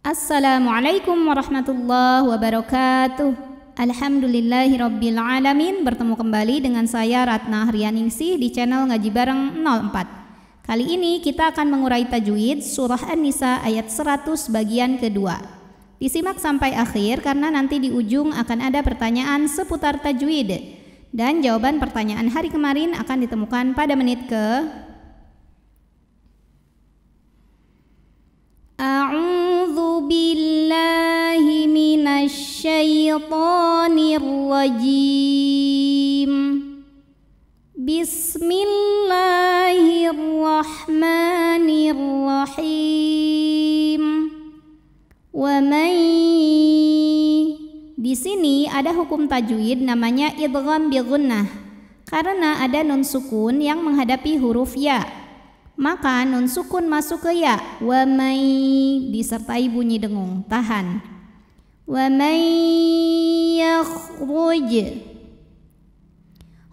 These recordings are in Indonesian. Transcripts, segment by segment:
Assalamualaikum warahmatullahi wabarakatuh. Alhamdulillahirabbil alamin. Bertemu kembali dengan saya Ratna Hrianingsih di channel Ngaji Bareng 04. Kali ini kita akan mengurai tajwid surah An-Nisa ayat 100 bagian kedua. Disimak sampai akhir karena nanti di ujung akan ada pertanyaan seputar tajwid. Dan jawaban pertanyaan hari kemarin akan ditemukan pada menit ke A'udzu billahi minasy syaithanir rajim. Bismillahirrahmanirrahim. Wa may. Di sini ada hukum tajwid namanya idgham bi gunnah. Karena ada nun sukun yang menghadapi huruf ya, maka nun sukun masuk ke ya. Wa may disertai bunyi dengung, tahan. Wa may yakhruj.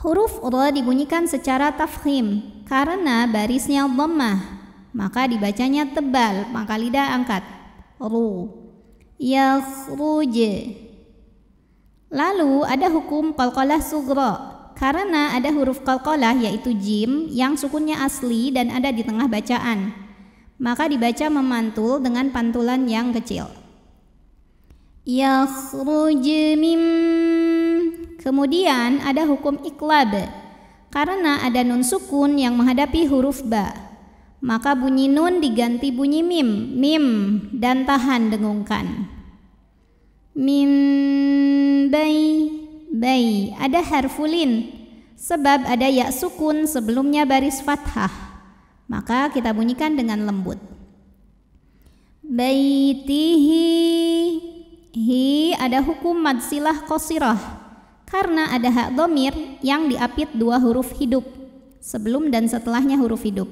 Huruf ra dibunyikan secara tafkhim karena barisnya dhammah, maka dibacanya tebal, maka lidah angkat. Ru. Yakhruj. Lalu ada hukum qalqalah sughra. Karena ada huruf qalqalah yaitu jim yang sukunnya asli dan ada di tengah bacaan, maka dibaca memantul dengan pantulan yang kecil. Yakhruj mim. Kemudian ada hukum iqlab. Karena ada nun sukun yang menghadapi huruf ba, maka bunyi nun diganti bunyi mim, mim dan tahan dengungkan. Mim bay. Bay ada harfulin sebab ada ya sukun sebelumnya baris fathah, maka kita bunyikan dengan lembut. Baitihi. Hi ada hukum mad silah qasirah karena ada hak dhamir yang diapit dua huruf hidup, sebelum dan setelahnya huruf hidup,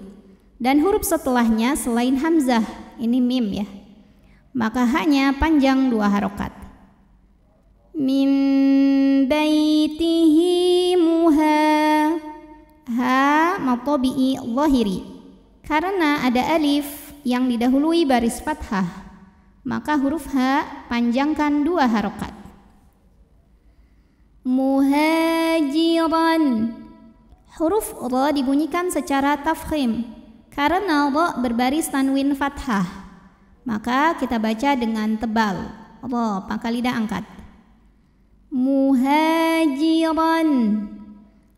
dan huruf setelahnya selain hamzah ini mim ya, maka haknya panjang dua harokat. Min baitihi muha. Ha matobi'i zahiri. Karena ada alif yang didahului baris fathah, maka huruf ha panjangkan dua harokat. Muhajiran. Huruf ra dibunyikan secara tafkhim karena ra berbaris tanwin fathah, maka kita baca dengan tebal. Ra maka lidah angkat. Muhajiran.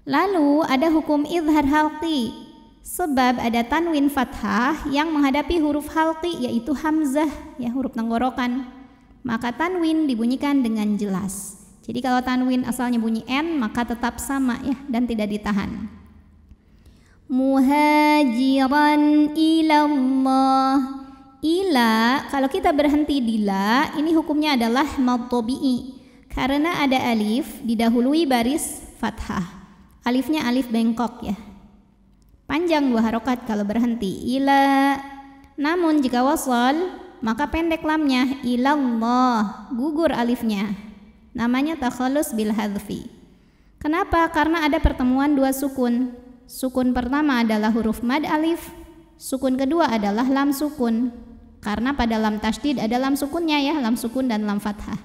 Lalu ada hukum izhar halqi sebab ada tanwin fathah yang menghadapi huruf halqi yaitu hamzah ya, huruf tenggorokan, maka tanwin dibunyikan dengan jelas. Jadi kalau tanwin asalnya bunyi n maka tetap sama ya dan tidak ditahan. Muhajiran ilallah. Ila kalau kita berhenti di la ini hukumnya adalah mad tabi'i karena ada alif didahului baris fathah. Alifnya alif bengkok ya, panjang dua harokat kalau berhenti ila. Namun jika wasal maka pendek lamnya ilallah, gugur alifnya, namanya takhallus bil hadfi. Kenapa? Karena ada pertemuan dua sukun. Sukun pertama adalah huruf mad alif, sukun kedua adalah lam sukun. Karena pada lam tasydid ada lam sukunnya ya, lam sukun dan lam fathah,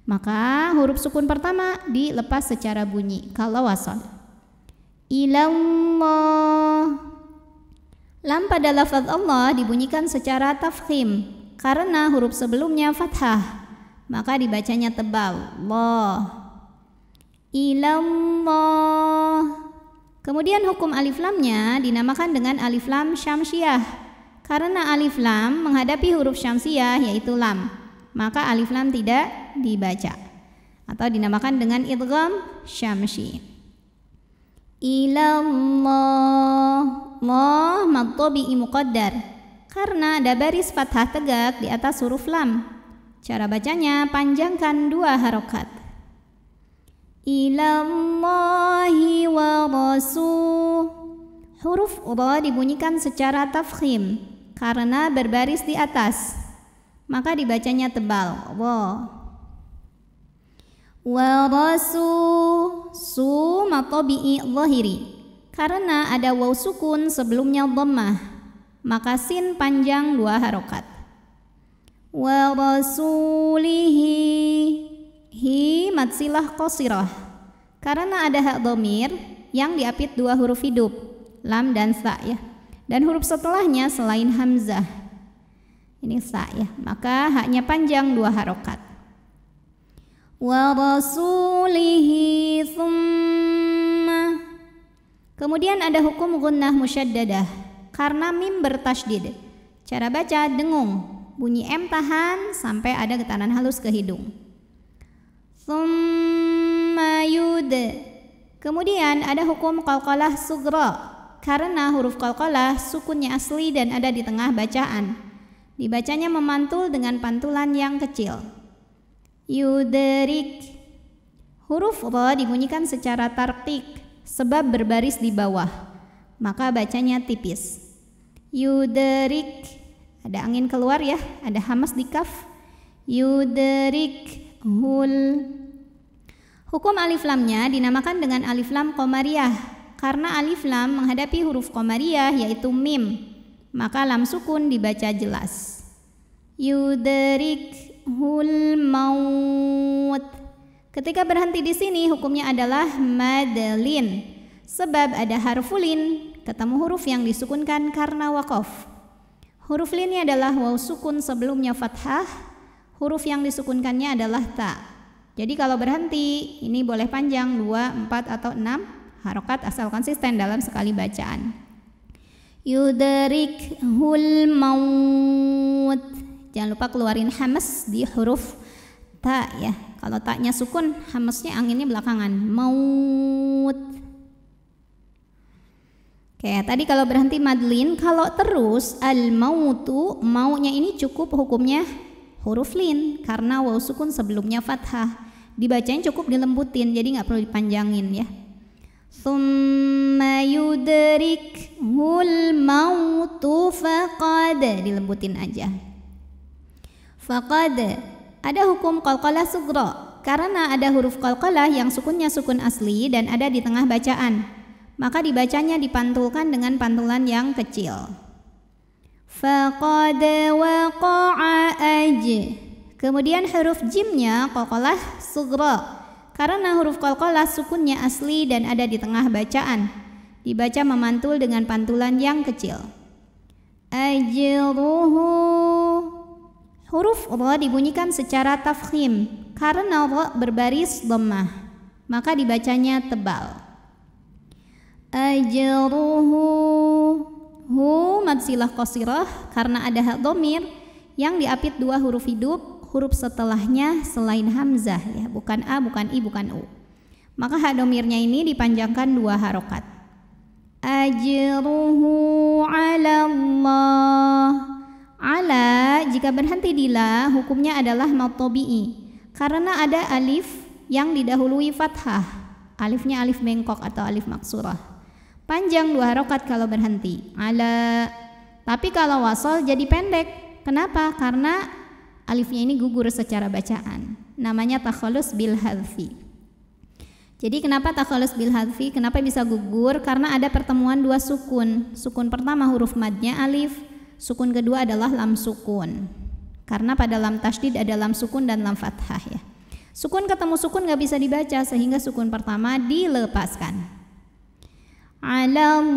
maka huruf sukun pertama dilepas secara bunyi kalau wasal. Ilallah. Lam pada lafaz Allah dibunyikan secara tafkhim karena huruf sebelumnya fathah, maka dibacanya tebal. Allah. Ilallah. Kemudian hukum alif lamnya dinamakan dengan alif lam syamsiyah karena alif lam menghadapi huruf syamsiyah yaitu lam, maka alif lam tidak dibaca atau dinamakan dengan idgham syamsi. Ilallah. Allah mad tabi'i muqaddar karena ada baris fathah tegak di atas huruf lam. Cara bacanya panjangkan dua harokat. Ilallahi wa rasul. Huruf ra dibunyikan secara tafkhim karena berbaris di atas, maka dibacanya tebal. Wa rasul. Su matobi'i zahiri karena ada waw sukun sebelumnya dhammah, maka sin panjang dua harokat. wa rasulihi. Hi mad silah qasirah karena ada hak dhamir yang diapit dua huruf hidup, lam dan sa ya. Dan huruf setelahnya selain hamzah ini sa ya, maka haknya panjang 2 harokat. Wa rasulihi thumma. Kemudian ada hukum gunnah musyaddadah karena mim bertasydid. Cara baca dengung, bunyi m tahan sampai ada getaran halus ke hidung. Thumma yud. Kemudian ada hukum qalqalah sughra karena huruf qalqalah sukunnya asli dan ada di tengah bacaan. Dibacanya memantul dengan pantulan yang kecil. Yudrik. Huruf ra dibunyikan secara tarqiq sebab berbaris di bawah, maka bacanya tipis. Yudrik. Ada angin keluar ya, ada hamas di kaf. Yudrik hul. Hukum alif lamnya dinamakan dengan alif lam qamariyah karena alif lam menghadapi huruf qamariyah yaitu mim, maka lam sukun dibaca jelas. Yudrikhul maut. Ketika berhenti di sini hukumnya adalah madlin sebab ada harfulin ketemu huruf yang disukunkan karena waqaf. Huruf linnya adalah waw sukun sebelumnya fathah, huruf yang disukunkannya adalah ta. Jadi kalau berhenti ini boleh panjang 2, 4 atau 6 harokat asal konsisten dalam sekali bacaan. Yudrikhul maut. Jangan lupa keluarin hamas di huruf ta ya. Kalau taknya sukun, hamasnya anginnya belakangan. Maut. Oke, tadi kalau berhenti madlin, kalau terus al-mautu, maunya ini cukup hukumnya huruf lin karena waw sukun sebelumnya fathah. Dibacanya cukup dilembutin, jadi nggak perlu dipanjangin ya. Thumma yudrikhul mautu faqad, dilembutin aja. Faqad. Ada hukum qalqalah sughra karena ada huruf qalqalah yang sukunnya sukun asli dan ada di tengah bacaan, maka dibacanya dipantulkan dengan pantulan yang kecil. Faqad waqa'a aj. Kemudian huruf jimnya qalqalah sughra karena huruf qalqalah sukunnya asli dan ada di tengah bacaan, dibaca memantul dengan pantulan yang kecil. Ajruhu. Huruf ra dibunyikan secara tafkhim karena ra berbaris dhammah, maka dibacanya tebal. Ajruhu. Hu mad silah qasirah karena ada hak dhamir yang diapit 2 huruf hidup, huruf setelahnya selain hamzah ya, bukan a, bukan i, bukan u. Maka hak dhamirnya ini dipanjangkan 2 harokat. Ajruhu 'ala Allah. Ala jika berhenti di la hukumnya adalah mad tabi'i karena ada alif yang didahului fathah. Alifnya alif bengkok atau alif maksurah. Panjang 2 harokat kalau berhenti. Ala. Tapi kalau wasal jadi pendek. Kenapa? Karena alifnya ini gugur secara bacaan. Namanya takhallus bil hadfi. Jadi kenapa takhallus bil hadfi? Kenapa bisa gugur? Karena ada pertemuan 2 sukun. Sukun pertama huruf madnya alif. Sukun kedua adalah lam sukun. Karena pada lam tasydid ada lam sukun dan lam fathah ya. Sukun ketemu sukun gak bisa dibaca sehingga sukun pertama dilepaskan. Allah.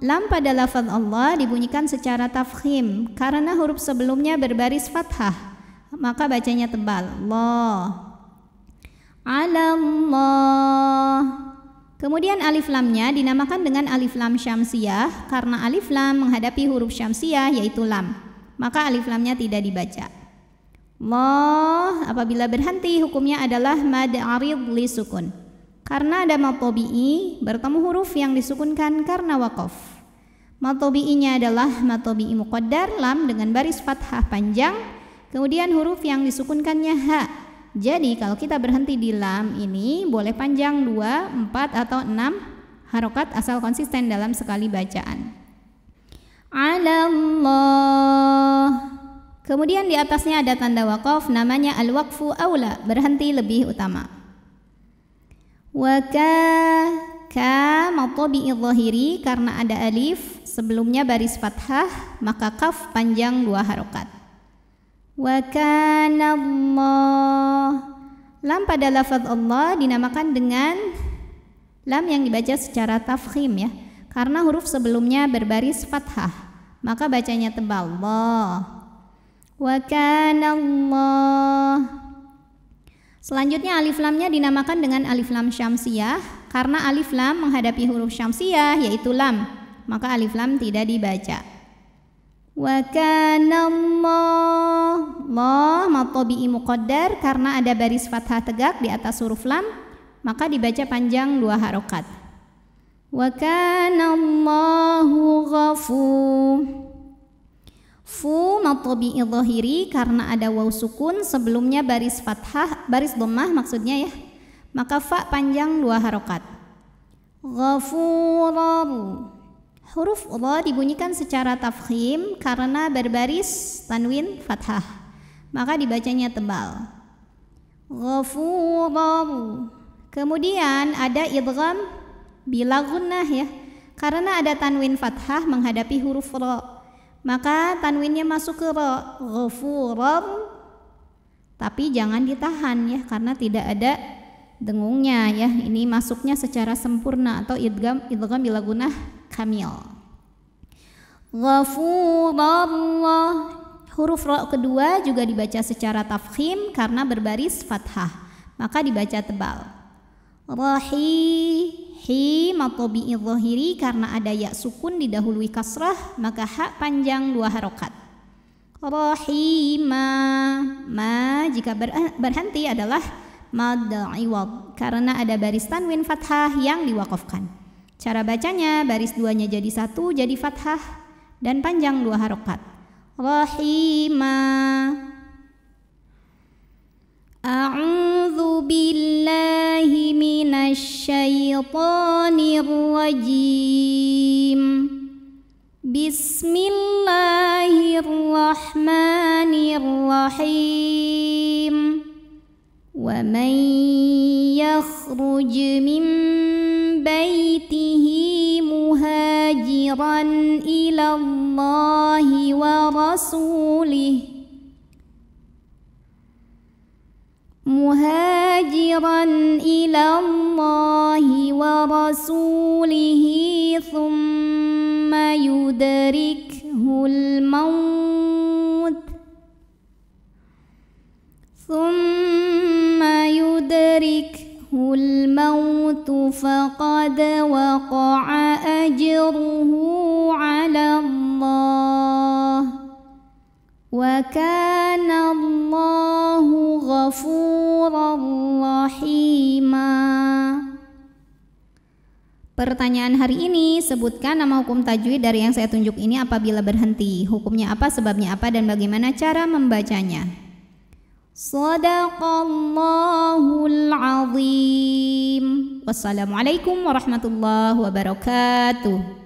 Lam pada lafaz Allah dibunyikan secara tafkhim karena huruf sebelumnya berbaris fathah, maka bacanya tebal. Allah. Allah. Kemudian alif lamnya dinamakan dengan alif lam syamsiyah karena alif lam menghadapi huruf syamsiyah yaitu lam, maka alif lamnya tidak dibaca. Allah apabila berhenti hukumnya adalah mad arid li sukun karena ada mad tabi'i bertemu huruf yang disukunkan karena waqaf. Mad tabi'inya adalah mad tabi'i muqaddar lam dengan baris fathah panjang, kemudian huruf yang disukunkannya ha. Jadi kalau kita berhenti di lam ini boleh panjang 2, 4 atau 6 harokat asal konsisten dalam sekali bacaan. Allah. Kemudian di atasnya ada tanda waqaf namanya al-waqfu aula, berhenti lebih utama. Wa ka mad tabi'i dhahiri karena ada alif sebelumnya baris fathah maka kaf panjang 2 harokat. Wa kana Allah. Lam pada lafaz Allah dinamakan dengan lam yang dibaca secara tafkhim ya, karena huruf sebelumnya berbaris fathah, maka bacanya tebal Allah. Wa kana Allah. Selanjutnya alif lamnya dinamakan dengan alif lam syamsiyah, karena alif lam menghadapi huruf syamsiyah yaitu lam, maka alif lam tidak dibaca. Wa kana Allah mad tabi'i muqaddar, karena ada baris fathah tegak di atas huruf lam, maka dibaca panjang 2 harokat. Wa kana Allahu ghafur. Fu mad tabi'i dhahiri, karena ada waw sukun sebelumnya baris fathah, baris dhammah maksudnya ya, maka fa panjang 2 harokat. Ghafurar. Huruf dha dibunyikan secara tafkhim karena berbaris tanwin fathah, maka dibacanya tebal. Ghafurar. Kemudian ada idgham bila gunnah ya, karena ada tanwin fathah menghadapi huruf ra, maka tanwinnya masuk ke ra. Ghafurar. Tapi jangan ditahan ya, karena tidak ada dengungnya ya. Ini masuknya secara sempurna atau idgham bila gunnah kamil. Ghafurallah. Huruf ra kedua juga dibaca secara tafkhim karena berbaris fathah, maka dibaca tebal. Hi mad tabi'i dhahiri, karena ada ya sukun didahului kasrah, maka ha panjang 2 harokat. Rahima. Ma jika berhenti adalah mad iwad, karena ada baris tanwin fathah yang diwaqafkan. Cara bacanya baris 2-nya jadi 1 jadi fathah dan panjang 2 harokat. Rahima. A'udzu billahi minasy syaithanir rajim. Bismillahirrahmanirrahim. Wa man yakhruj min baitihi muhajiran ila Allahi wa rasulih. Muhajiran ila Allahi wa rasulihi thumma yudrikhul maut. Thumma yudrikhul maut faqad waqa'a ajruhu 'ala Allah. Wa kana Allahu ghafurar rahima. Pertanyaan hari ini, sebutkan nama hukum tajwid dari yang saya tunjuk ini apabila berhenti. Hukumnya apa, sebabnya apa, dan bagaimana cara membacanya. Shadaqallahul azim. Wassalamualaikum warahmatullahi wabarakatuh.